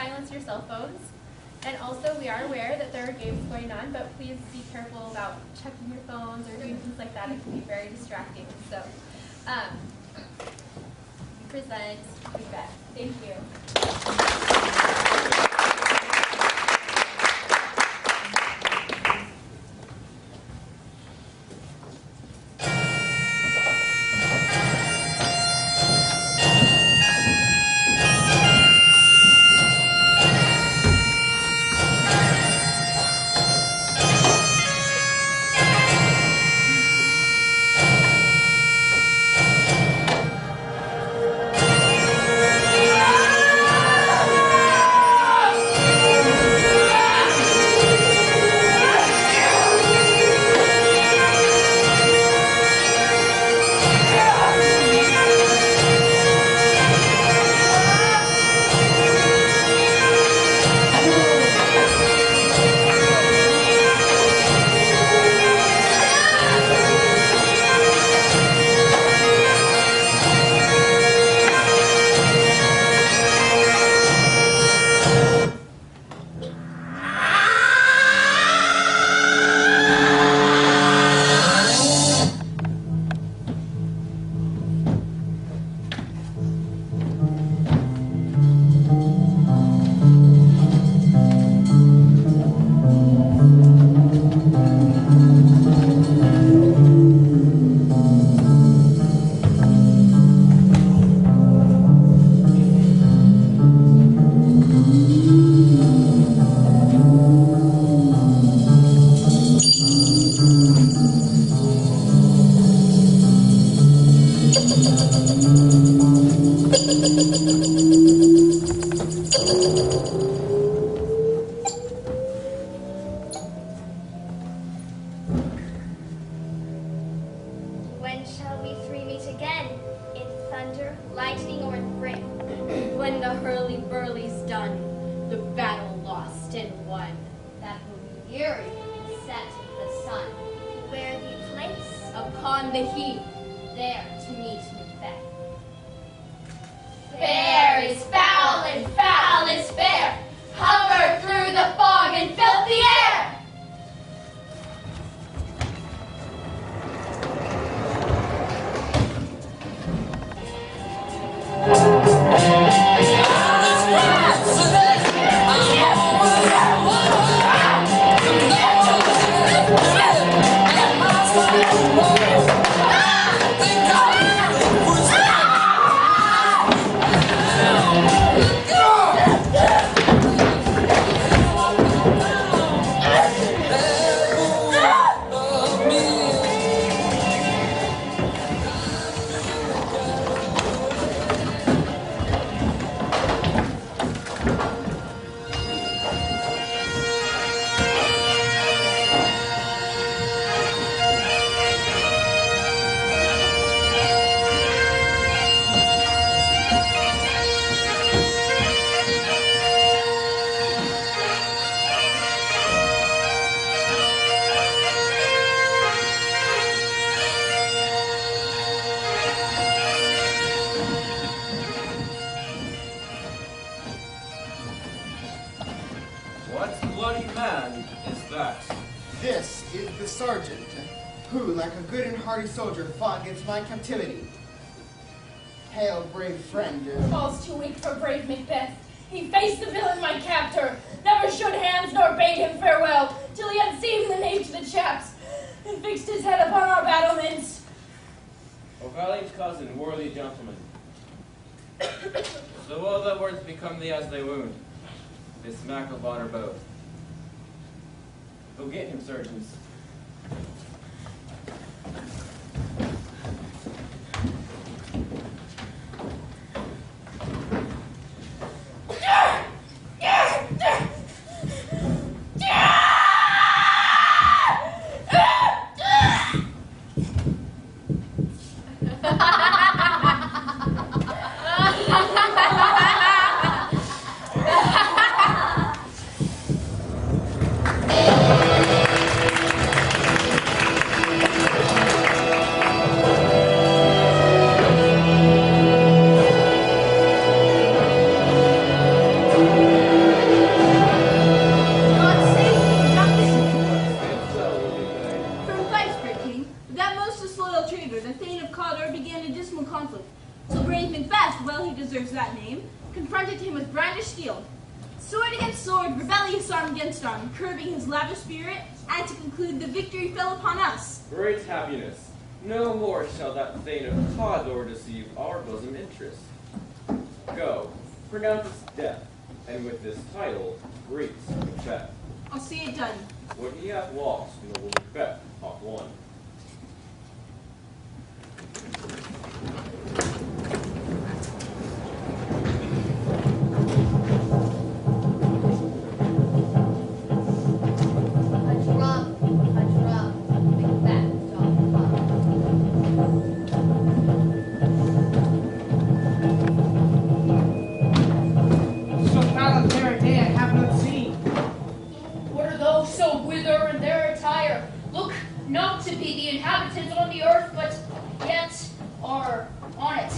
silence your cell phones. And also, we are aware that there are games going on, but please be careful about checking your phones or doing things like that. It can be very distracting. So, we present MacBeth. Thank you. When shall we three meet again? In thunder, lightning, or in rain? When the hurly-burly's done, the battle lost and won. That will be eerie in the set of the sun. Where the place? Upon the heath, there to meet MacBeth. Fair is foul and foul is fair. Hover through the fog and fill the air. What bloody man is that? This is the sergeant, who, like a good and hearty soldier, fought against my captivity. Hail, brave friend. All's too weak for brave MacBeth. He faced the villain, my captor, never shook hands nor bade him farewell, till he had seen the knave to the chaps, and fixed his head upon our battlements. O valiant cousin, worthy gentleman. So all the words become thee as they wound. This smack of honor both. Go get him, surgeons. he deserves that name, confronted him with brandished shield. Sword against sword, rebellious arm against arm, curbing his lavish spirit, and to conclude, the victory fell upon us. Great happiness. No more shall that Thane of Cawdor deceive our bosom interest. Go, pronounce his death, and with this title, greet Macbeth. I'll see it done. What he hath lost, noble Macbeth hath won. Not to be the inhabitants on the earth, but yet are on it.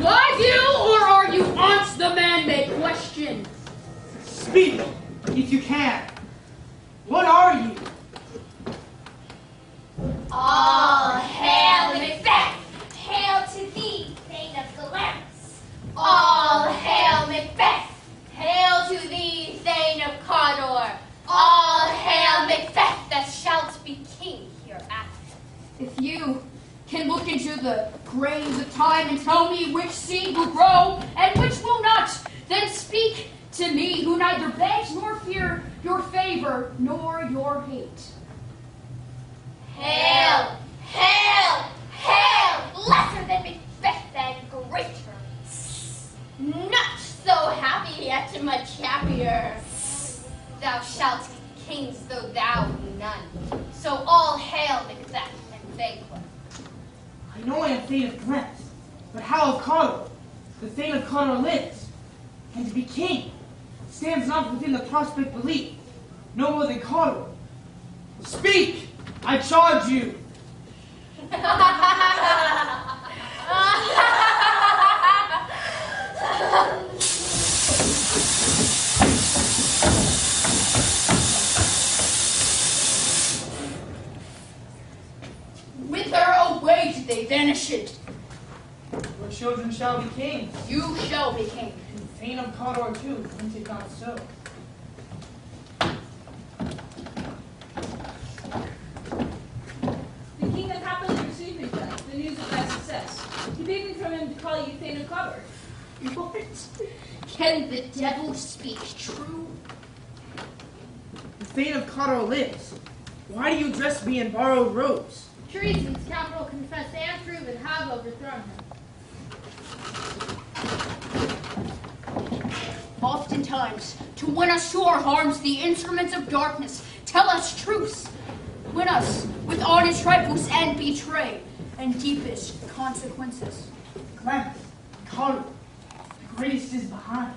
Lie you, or are you on't the man may question? Speak, if you can. What are you? All hail Macbeth! Hail to thee, Thane of Glamis! All hail Macbeth! Hail to thee, Thane of Cawdor! All hail Macbeth, that shalt be king hereafter. If you can look into the grains of time and tell me which seed will grow and which will not, then speak to me, who neither begs nor fear your favor nor your hate. Hail! Hail! Hail! Lesser than Macbeth and greater. Not so happy, yet much happier. Thou shalt be kings, though thou be none. So all hail Macbeth and vanquish. I know I am Thane of Glamis, but how of Cawdor? The Thane of Cawdor lives, and to be king stands not within the prospect belief, no more than Cawdor. Speak, I charge you. Whither away did they vanish it? Your children shall be kings, You shall be king. and Thane of Cawdor too, think it not so. The king has happily received me, Judge, the news of thy success. He bade me from him to call you Thane of Cawdor. What? Can the devil speak true? The Thane of Cawdor lives. Why do you dress me in borrowed robes? Treason's capital confessed and proven have overthrown him. Oftentimes, to win us to our harms, the instruments of darkness tell us truths. Win us with honest trifles and betray, and deepest consequences. Glamis, Cawdor, the greatest is behind.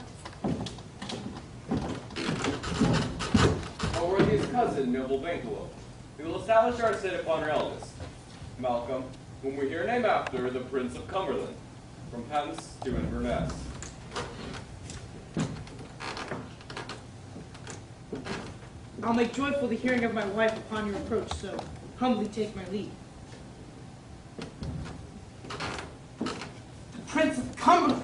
O worthiest cousin, noble Banquo, we will establish our sit upon our eldest, Malcolm, whom we here name after the Prince of Cumberland, from Patents to Inverness. I'll make joyful the hearing of my wife upon your approach, so humbly take my leave. The Prince of Cumberland!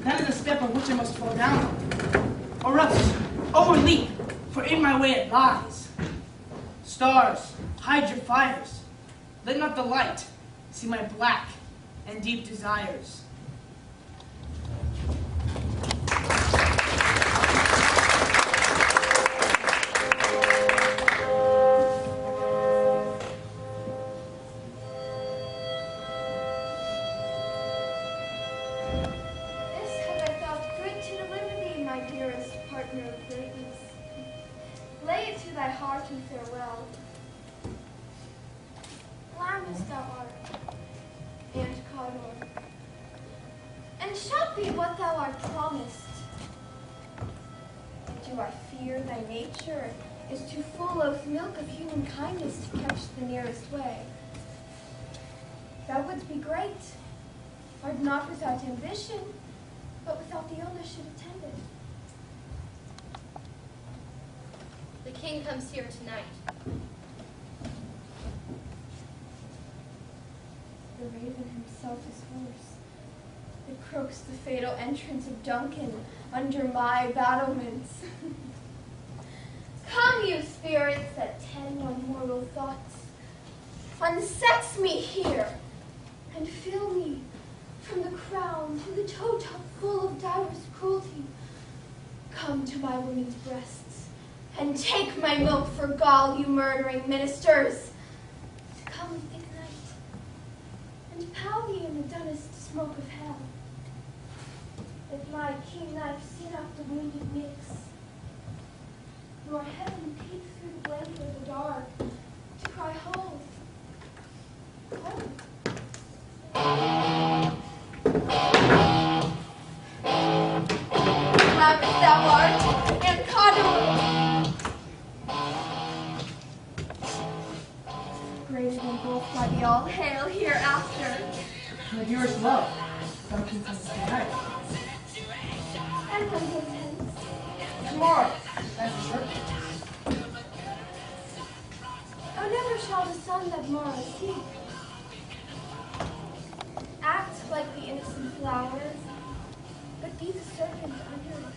That is a step on which I must fall down, or else overleap, for in my way it lies. Stars, hide your fires. Let not the light see my black and deep desires. This have I thought good to deliver thee, my dearest partner of greatness. Lay it to thy heart in farewell. Glamis thou art, and Cawdor, and shalt be what thou art promised. Do I fear thy nature is too full of milk of human kindness to catch the nearest way? Thou wouldst be great, art not without ambition, but without the illness should attend it. The king comes here tonight. The raven himself is hoarse. approach the fatal entrance of Duncan under my battlements. Come, you spirits that tend on mortal thoughts, unsex me here, and fill me from the crown to the toe top full of direst cruelty. Come to my women's breasts, and take my milk for gall, you murdering ministers. Come, thick night, and pound me in the dunnest smoke of hell. If my keen knife see not the wounded mix, nor heaven peep through the blanket of the dark to cry, hold, hold. Glamorous thou art, and Codor. Greater than both by the all hail hereafter. My dearest love, Duncan comes tonight. And when goes hence? Tomorrow, that's for sure. Oh, never shall the sun that morrow see. Act like the innocent flowers, but be the serpent under it.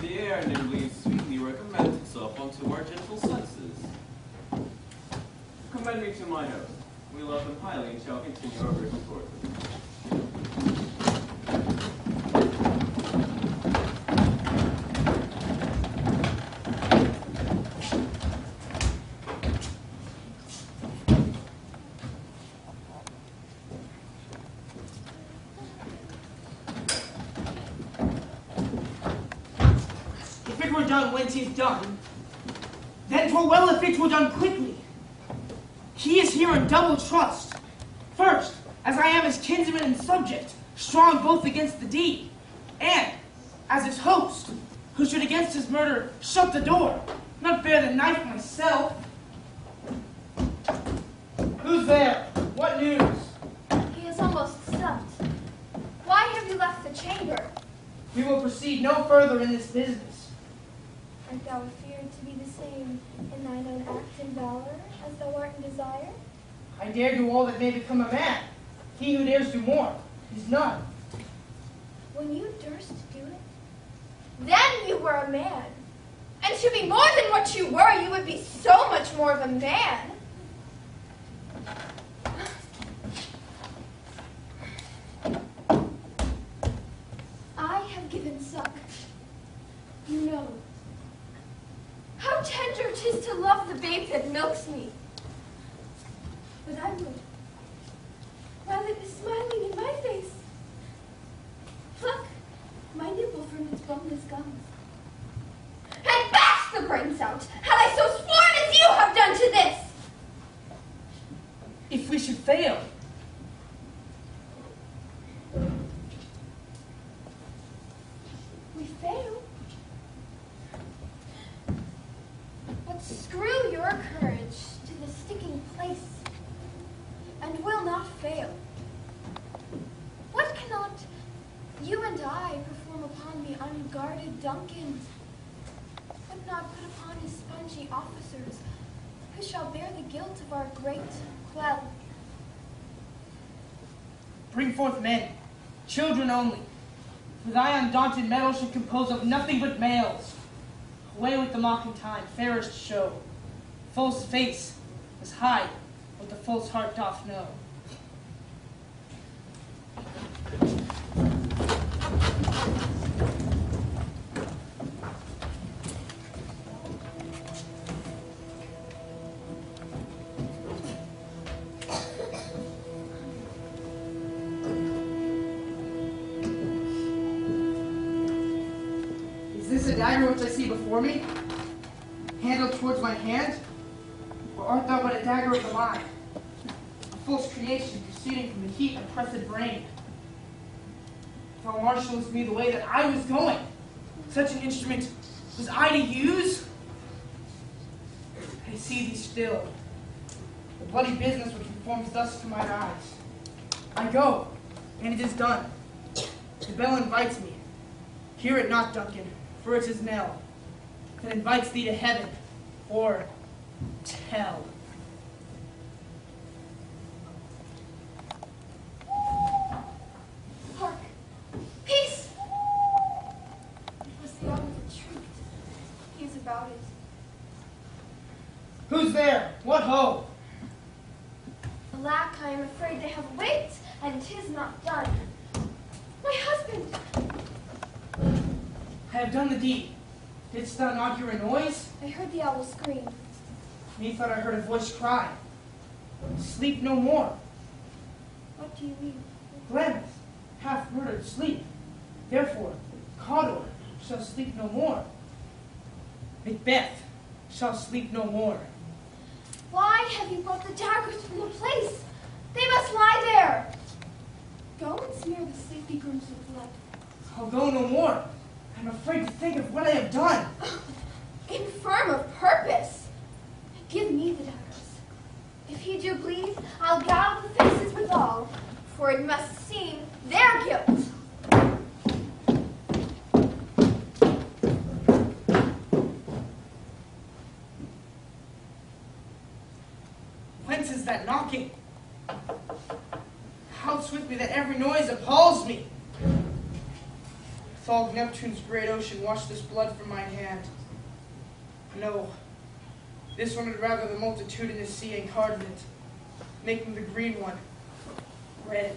The air nimbly and sweetly recommends itself unto our gentle senses. Commend me to mine oath. We love them highly and shall continue our bridge toward them. If it were done when 'tis done, then 'twere well if it were done quickly. He is here in double trust. First, as I am his kinsman and subject, strong both against the deed, and as his host, who should against his murder shut the door, not bear the knife myself. Who's there? What news? He is almost slept. Why have you left the chamber? We will proceed no further in this business. Art thou afeared to be the same in thine own act and valor as thou art in desire? I dare do all that may become a man. He who dares do more is none. When you durst do it, then you were a man. And to be more than what you were, you would be so much more of a man. I have given suck. You know how tender 'tis to love the babe that milks me. But I would, while it is smiling in my face, pluck my nipple from its boneless gums and bash the brains out, had I so sworn as you have done to this. If we should fail, We fail. But screw your courage to the sticking place, and will not fail. What cannot you and I perform upon the unguarded Duncan, but not put upon his spongy officers, who shall bear the guilt of our great quell? bring forth men, children only. For thy undaunted metal should compose of nothing but males. Away with the mocking time, fairest show. False face is hide what the false heart doth know. Is this a dagger which I see before me, handled towards my hand? Or art thou but a dagger of the mind, a false creation proceeding from the heat of pressed brain? Thou marshallest me the way that I was going. Such an instrument was I to use? I see thee still, the bloody business which performs thus to mine eyes. I go, and it is done. The bell invites me. Hear it not, Duncan, for it is Nell, that invites thee to heaven, or tell. Hark! Peace! It was the hour of the truth. He is about it. Who's there? What ho? Alack, I am afraid they have waked, and 'tis not done. My husband! I have done the deed. Didst thou not hear a noise? I heard the owl scream. Methought I heard a voice cry. Sleep no more. What do you mean? Glamis hath murdered sleep. Therefore, Cawdor shall sleep no more. MacBeth shall sleep no more. Why have you brought the daggers from the place? They must lie there. Go and smear the sleepy grooms with blood. I'll go no more. I'm afraid to think of what I have done. Infirm of purpose. Give me the daggers. If he do bleed, I'll gouge the faces withal, for it must seem their guilt. Whence is that knocking? How swiftly that every noise appalls me. Thought Neptune's great ocean washed this blood from mine hand. No, this one would rather the multitudinous sea incarnate, making the green one red.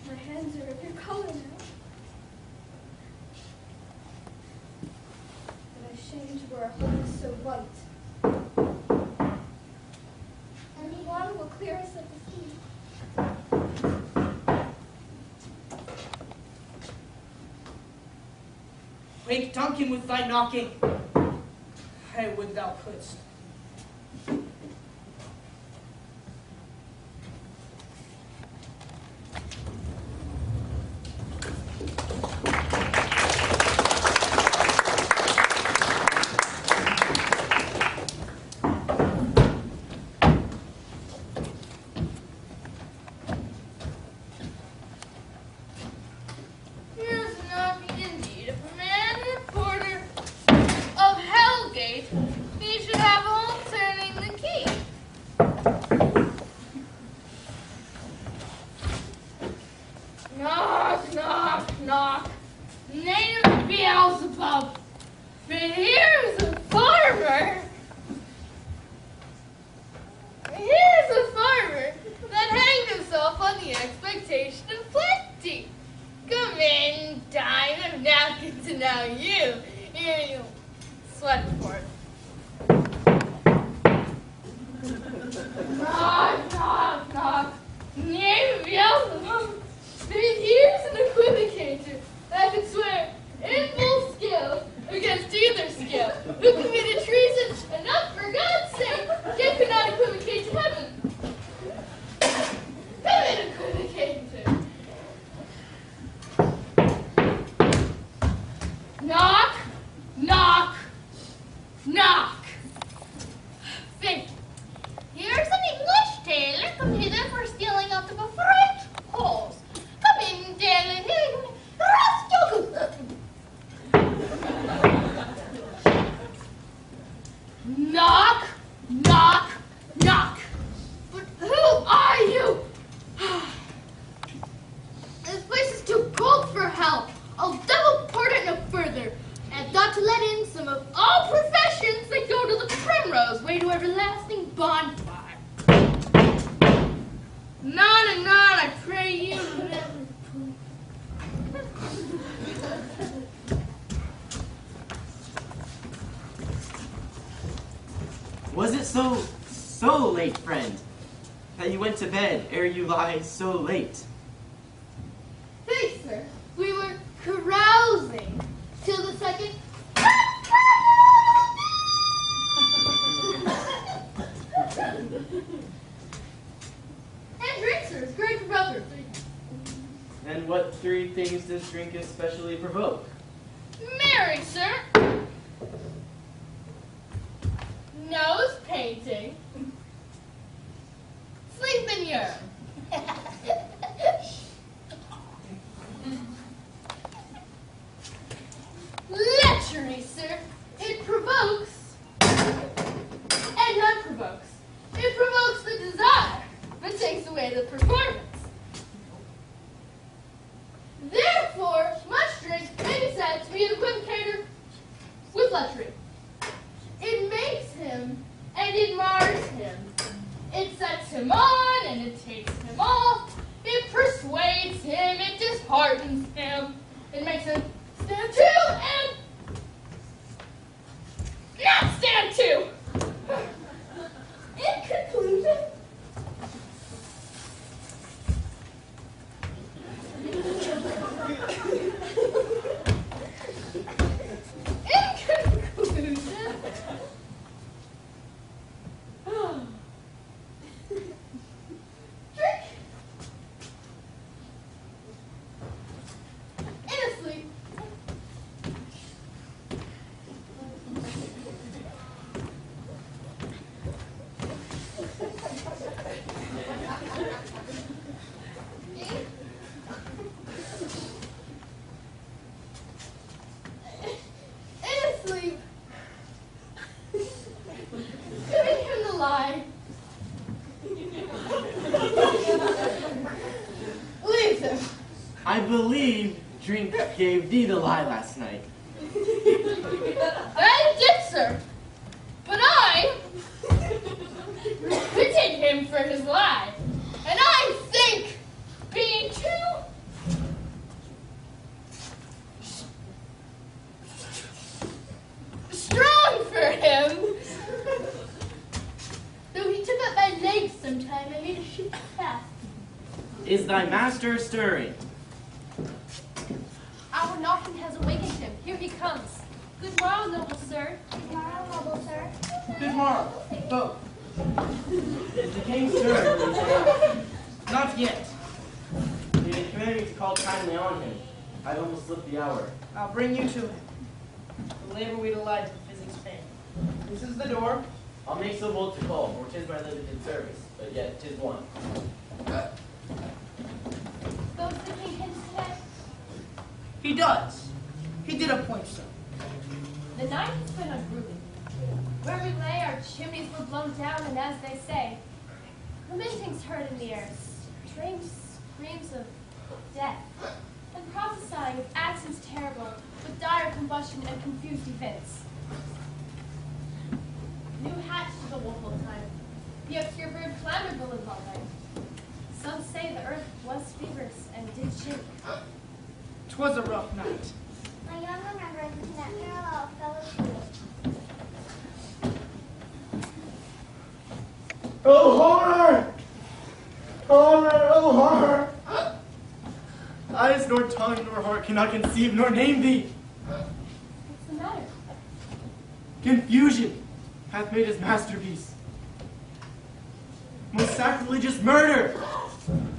My hands are of your color now. But I shame to wear a hood so white. And water will clear us of the sea. Wake Duncan with thy knocking. I would thou couldst. Here's knocking indeed. If a man reporter of Hellgate, he should have all turning the key. Knock, knock, knock. Name of Beelzebub. But here's a farmer. Here's a farmer that hanged himself on the expectation of plenty. Come in, dime of napkins, and now you. Here you sweat for it. Knock, knock, knock. Name of Beelzebub. But here's an equivocator that can swear in full skill against either skill, who committed treason enough for God's sake, yet could not equivocate to heaven. Come in, equivocator. Knock, knock, knock. Faith, here's an English tailor come hither for stealing out of a French horse. Come in, tailor. Knock, knock, knock. But who are you? This place is too cold for help. I'll double port it no further. And thought to let in some of all professions that go to the primrose way to everlasting bonfire. None and none, I pray you never. Was it so late, friend, that you went to bed ere you lie so late? Thanks, sir. We were carousing till the second ladies does drink especially provoke? Marry, sir. Nose painting. Sleeping urine. Lechery, sir. It provokes and unprovokes. It provokes the desire, but takes away the performance. Therefore, much drink may be said to be an equivocator with lechery. It makes him and it mars him. It sets him on and it takes him off. It persuades him, it disheartens him. It makes him stand to and not stand to. In conclusion, drink in a sleep. Giving him the lie. Leaves him. I believe drink gave thee the lie last night. That it did, sir. But I pitied him for his lie. And I think, being too strong for him, though he took up my legs sometime, I made a shoot fast. Is thy master stirring? Our knocking has awakened him. Here he comes. Good morrow, noble sir. Good morrow, noble sir. Good morrow. Oh, Is the king stirring? not yet. He did command me to call kindly on him. I've almost slipped the hour. I'll bring you to him. The labor we delight in physics fame. This is the door. I'll make so bold to call, for 'tis my limited service, but yet 'tis one. Goes the king hence today? He does. He did appoint so. The night has been unruly. Where we lay, our chimneys were blown down, and as they say, lamentings heard in the air, strange screams of death, and prophesying of accidents terrible, with dire combustion and confused events. New hatch to the woeful time. The obscure bird clamored the live all night. Some say the earth was fevers and did shake. 'Twas a rough night. My young remembrance in that parallel fellow school. Oh, horror! Horror, oh, horror! Eyes nor tongue nor heart cannot conceive nor name thee. What's the matter? Confusion hath made his masterpiece. Most sacrilegious murder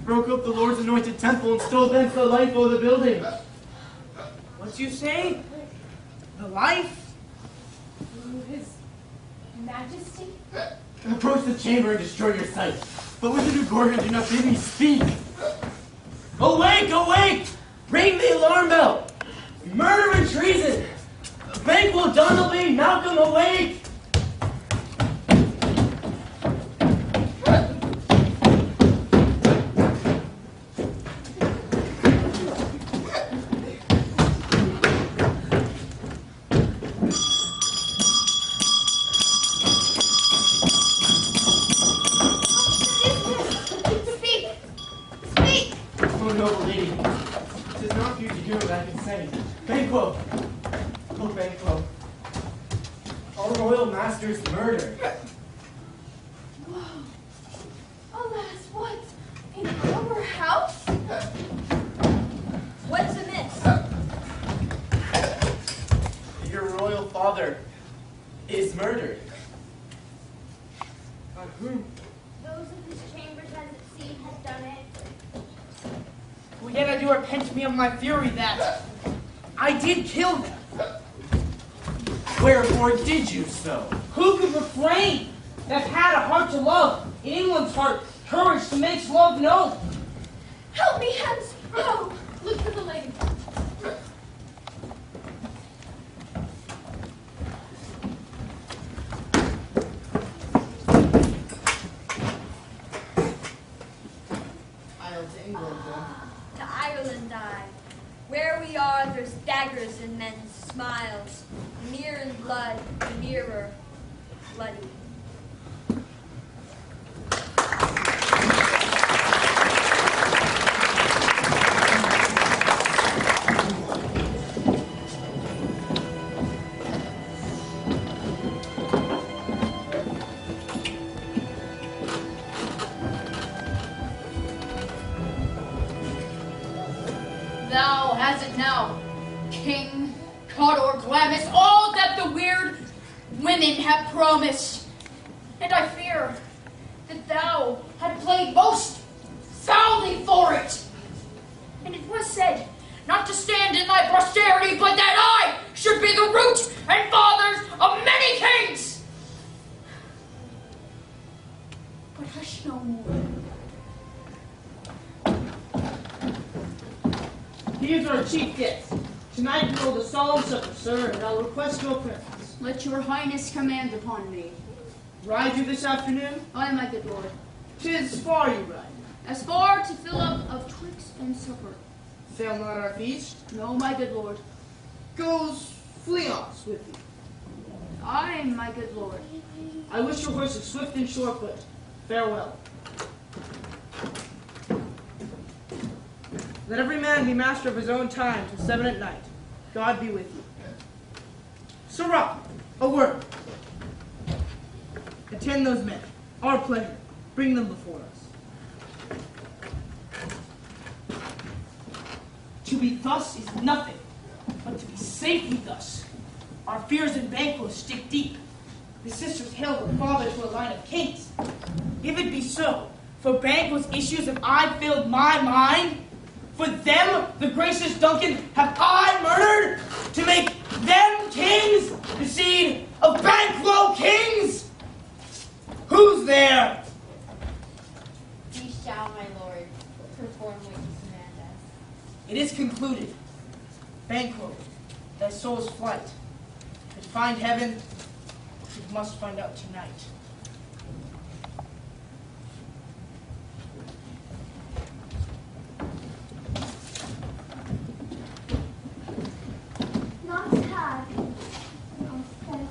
broke up the Lord's anointed temple and stole thence the life of the building. What you say? The life? Through his majesty? Approach the chamber and destroy your sight. But with the new Gorgon, do not bid me speak. Awake, awake! Ring the alarm bell! Murder and treason! Banquo, Donalby, Malcolm, awake! Speak! Speak! Oh, noble lady, 'tis not for you to hear what I can say. Banquo! Oh, Banquo. Our royal master's murdered. Alas, what? In our house? What's amiss? Your royal father is murdered. By whom? Those of his chambers, as it seemed, had done it. For yet I do repent me of my fury that I did kill them. Wherefore did you so? Who could refrain that had a heart to love, in England's heart, courage to make love known? Help me hence. Oh, look for the lady. I'll to England then. To Ireland I. Where we are, there's daggers in men's smiles. Mere in blood, nearer, bloody. Thou has it now, King Cawdor Glamis, all that the weird women have promised. And I fear that thou had played most foully for it. And it was said not to stand in thy posterity, but that I should be the root and fathers of many kings. But hush no more. Here's our chief guest. Tonight we hold a solemn supper, sir, and I'll request your presence. Let your highness command upon me. Ride you this afternoon? Aye, my good lord. 'Tis far you ride. As far to fill up of twixt and supper. Fail not our feast. No, my good lord. Goes Fleance with you. Aye, my good lord. I wish your horses swift and surefoot. Farewell. Let every man be master of his own time till 7 at night. God be with you. Sirrah, a word. Attend those men. Our pleasure. Bring them before us. To be thus is nothing, but to be safely thus. Our fears and Banquo stick deep. The sisters hail the father to a line of kings. If it be so, for Banquo's issues have I filled my mind. For them, the gracious Duncan, have I murdered to make them kings, the seed of Banquo kings? Who's there? We shall, my lord, perform what you command us. It is concluded. Banquo, thy soul's flight. To find heaven, we must find out tonight. Not sad, nor spent,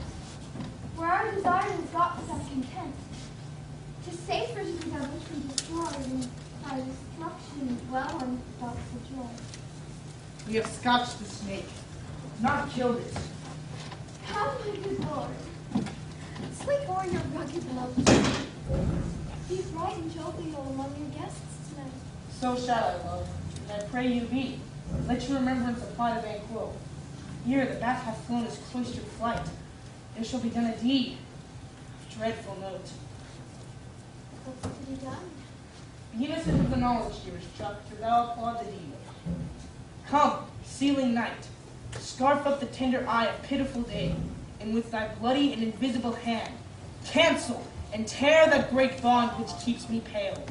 where our desire has got such content. To safer to be that which we destroyed, and our destruction dwell on thoughts of joy. We have scotched the snake, not killed it. How, my good lord, sleep o'er your rugged love. Be bright and jovial among your guests tonight. So shall I, love, and I pray you be. Let your remembrance apply to Banquo. Ere the bat hath flown his cloistered flight, there shall be done a deed of dreadful note. What's to be done? Be innocent of the knowledge, dearest Chuck, for thou applaud the deed. Come, sealing night, scarf up the tender eye of pitiful day, and with thy bloody and invisible hand, cancel and tear that great bond which keeps me pale.